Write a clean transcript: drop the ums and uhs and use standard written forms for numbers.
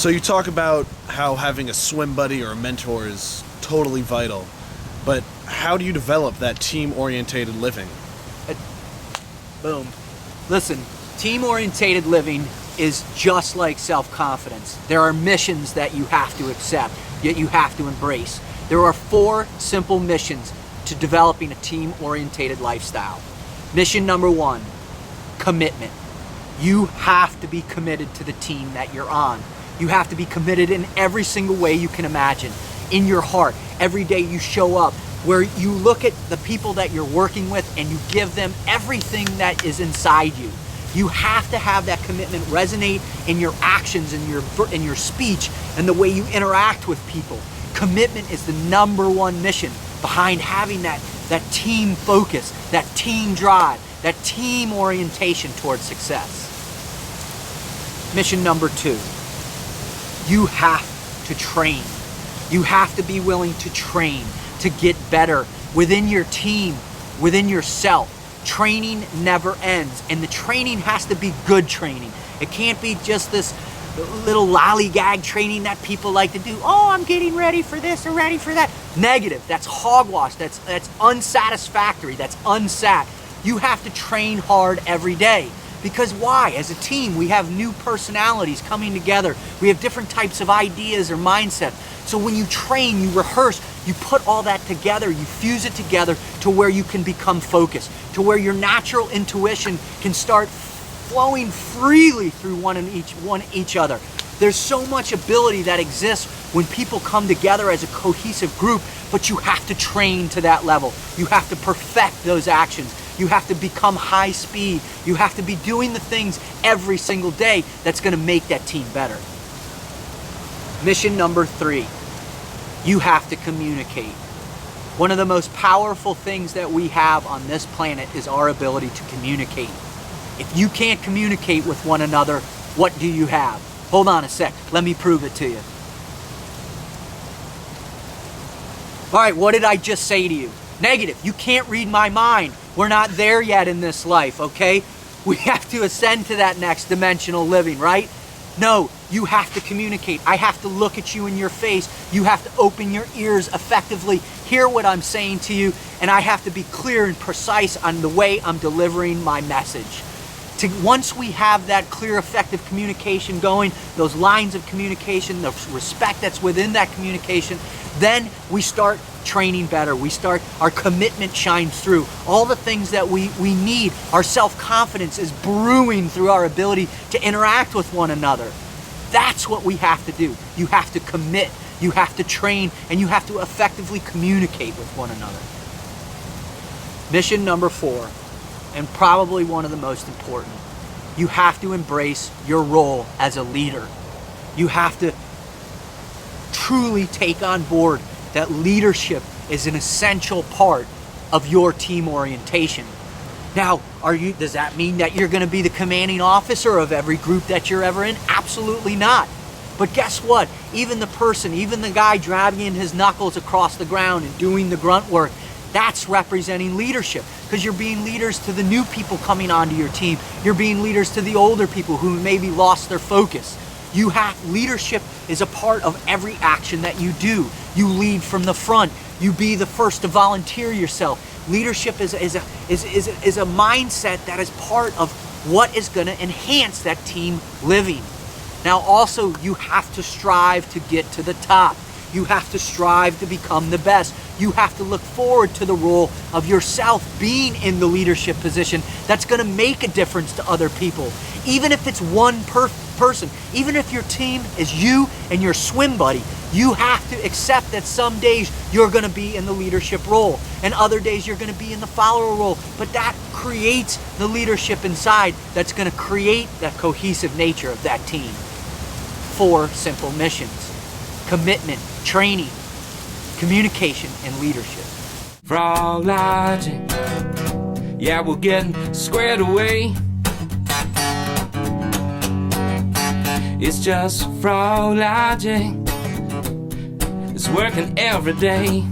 So you talk about how having a swim buddy or a mentor is totally vital, but how do you develop that team-orientated living? Boom. Listen, team-orientated living is just like self-confidence. There are missions that you have to accept, yet you have to embrace. There are 4 simple missions to developing a team-orientated lifestyle. Mission number 1, commitment. You have to be committed to the team that you're on. You have to be committed in every single way you can imagine. In your heart, every day you show up, where you look at the people that you're working with and you give them everything that is inside you. You have to have that commitment resonate in your actions, in your speech, and the way you interact with people. Commitment is the number 1 mission behind having that team focus, that team drive, that team orientation towards success. Mission number 2, you have to train. You have to be willing to train, to get better within your team, within yourself. Training never ends, and the training has to be good training. It can't be just this little lollygag training that people like to do. Oh, I'm getting ready for this or ready for that. Negative. That's hogwash. That's unsatisfactory. That's unsat. You have to train hard every day. Because why? As a team, we have new personalities coming together. We have different types of ideas or mindset. So when you train, you rehearse, you put all that together, you fuse it together to where you can become focused, to where your natural intuition can start flowing freely through one each other. There's so much ability that exists when people come together as a cohesive group, but you have to train to that level. You have to perfect those actions. You have to become high speed. You have to be doing the things every single day that's going to make that team better. Mission number 3, you have to communicate. One of the most powerful things that we have on this planet is our ability to communicate. If you can't communicate with one another, what do you have? Hold on a sec, let me prove it to you. All right, what did I just say to you? Negative, you can't read my mind. We're not there yet in this life, okay? We have to ascend to that next dimensional living, right? No, you have to communicate. I have to look at you in your face. You have to open your ears effectively, hear what I'm saying to you, and I have to be clear and precise on the way I'm delivering my message. Once we have that clear, effective communication going, those lines of communication, the respect that's within that communication, then we start training better. Our commitment shines through. All the things that we need, our self-confidence is brewing through our ability to interact with one another. That's what we have to do. You have to commit, you have to train, and you have to effectively communicate with one another. Mission number 4, and probably one of the most important, you have to embrace your role as a leader. You have to truly take on board that leadership is an essential part of your team orientation. Now, does that mean that you're going to be the commanding officer of every group that you're ever in? Absolutely not. But guess what? Even the guy dragging his knuckles across the ground and doing the grunt work, that's representing leadership, because you're being leaders to the new people coming onto your team. You're being leaders to the older people who maybe lost their focus. Leadership is a part of every action that you do. You lead from the front. You be the first to volunteer yourself. Leadership is a mindset that is part of what is going to enhance that team living. Now also, you have to strive to get to the top. You have to strive to become the best. You have to look forward to the role of yourself being in the leadership position that's going to make a difference to other people. Even if it's one person, even if your team is you and your swim buddy, you have to accept that some days you're going to be in the leadership role and other days you're going to be in the follower role. But that creates the leadership inside that's going to create that cohesive nature of that team. 4 simple missions: commitment, training, communication, and leadership. Froglogic, yeah, we're getting squared away. It's just Froglogic, it's working every day.